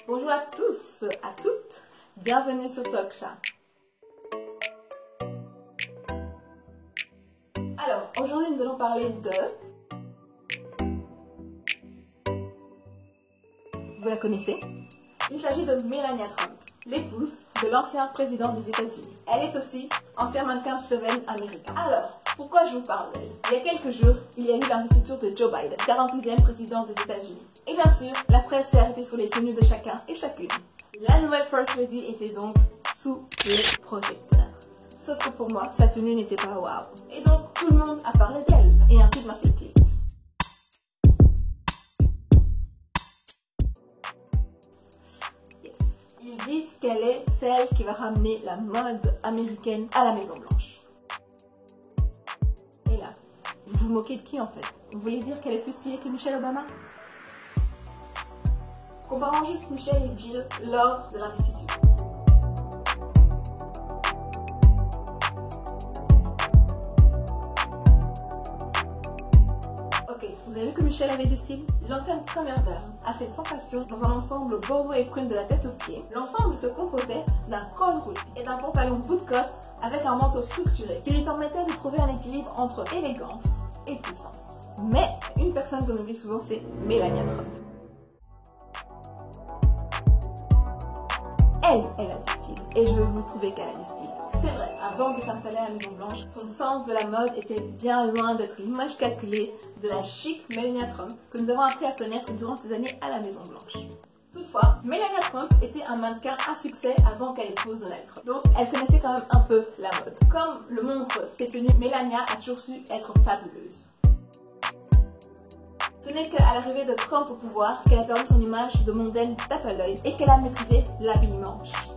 Bonjour à tous, à toutes, bienvenue sur Talksha. Alors, aujourd'hui nous allons parler de... Vous la connaissez? Il s'agit de Melania Trump, l'épouse de l'ancien président des États-Unis. Elle est aussi ancien mannequin slovène américain. Alors, pourquoi je vous parle d'elle? Il y a quelques jours, il y a eu l'investiture de Joe Biden, 40e président des États-Unis. Et bien sûr, la presse s'est arrêtée sur les tenues de chacun et chacune. La nouvelle First Lady était donc sous les projecteurs. Sauf que pour moi, sa tenue n'était pas waouh. Et donc, tout le monde a parlé d'elle. Et un truc m'a fait tilt. Ils disent qu'elle est celle qui va ramener la mode américaine à la Maison Blanche. Et là, vous vous moquez de qui en fait? Vous voulez dire qu'elle est plus stylée que Michelle Obama? Comparons juste Michelle et Jill lors de l'investiture. Ok, vous avez vu que Michelle avait du style? L'ancienne première dame a fait sensation dans un ensemble boho et prune de la tête aux pieds. L'ensemble se composait d'un col roulé et d'un pantalon bootcut avec un manteau structuré qui lui permettait de trouver un équilibre entre élégance et puissance. Mais une personne qu'on oublie souvent, c'est Melania Trump. Elle a du style et je vais vous prouver qu'elle a du style. C'est vrai, avant de s'installer à la Maison Blanche, son sens de la mode était bien loin d'être l'image calculée de la chic Melania Trump que nous avons appris à connaître durant ces années à la Maison Blanche. Toutefois, Melania Trump était un mannequin à succès avant qu'elle épouse Donald Trump. Donc, elle connaissait quand même un peu la mode. Comme le montrent ses tenues, Melania a toujours su être fabuleuse. Ce n'est qu'à l'arrivée de Trump au pouvoir qu'elle a perdu son image de mondaine tape à l'œil et qu'elle a maîtrisé l'habillement chic.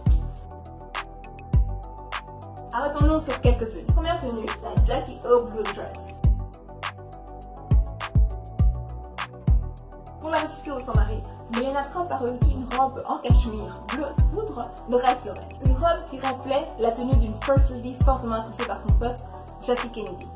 Arrêtons-nous sur quelques tenues. Première tenue, la Jackie O Blue Dress. Pour l'investiture de son mari, Melania Trump a revêtu une robe en cachemire bleu poudre de Ralph Lauren. Une robe qui rappelait la tenue d'une First Lady fortement appréciée par son peuple, Jackie Kennedy.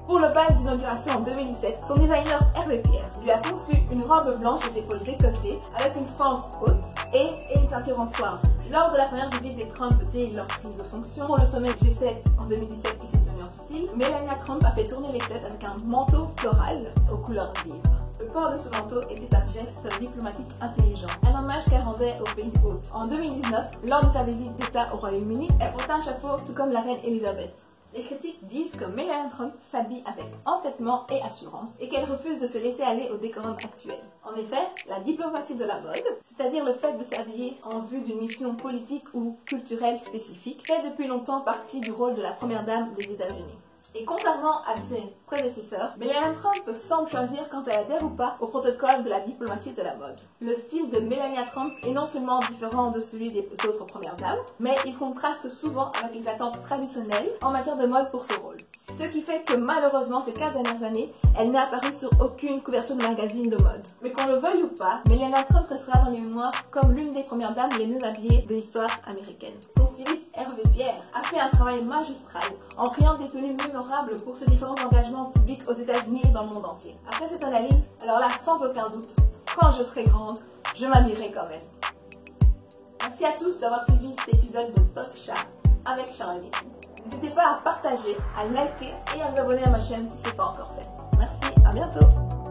Pour le bal d'inauguration en 2017, son designer Hervé Pierre lui a conçu une robe blanche aux épaules décolletées avec une fente haute et une ceinture en soie. Lors de la première visite des Trump dès leur prise de fonction pour le sommet G7 en 2017 qui s'est tenu en Sicile, Melania Trump a fait tourner les têtes avec un manteau floral aux couleurs vives. Le port de ce manteau était un geste diplomatique intelligent, un hommage qu'elle rendait au pays hôte. En 2019, lors de sa visite d'État au Royaume-Uni, elle portait un chapeau tout comme la reine Elisabeth. Les critiques disent que Melania Trump s'habille avec entêtement et assurance et qu'elle refuse de se laisser aller au décorum actuel. En effet, la diplomatie de la mode, c'est-à-dire le fait de s'habiller en vue d'une mission politique ou culturelle spécifique, fait depuis longtemps partie du rôle de la première dame des États-Unis. Et contrairement à ses prédécesseurs, Melania Trump semble choisir quand elle adhère ou pas au protocole de la diplomatie de la mode. Le style de Melania Trump est non seulement différent de celui des autres premières dames, mais il contraste souvent avec les attentes traditionnelles en matière de mode pour ce rôle. Ce qui fait que malheureusement, ces 15 dernières années, elle n'est apparue sur aucune couverture de magazine de mode. Mais qu'on le veuille ou pas, Melania Trump restera dans les mémoires comme l'une des premières dames les mieux habillées de l'histoire américaine. Son styliste Hervé Pierre a fait un travail magistral en créant des tenues mémorables pour ses différents engagements publics aux États-Unis et dans le monde entier. Après cette analyse, alors là, sans aucun doute, quand je serai grande, je m'habillerai comme elle. Merci à tous d'avoir suivi cet épisode de Talksha avec Charlie. N'hésitez pas à partager, à liker et à vous abonner à ma chaîne si ce n'est pas encore fait. Merci, à bientôt!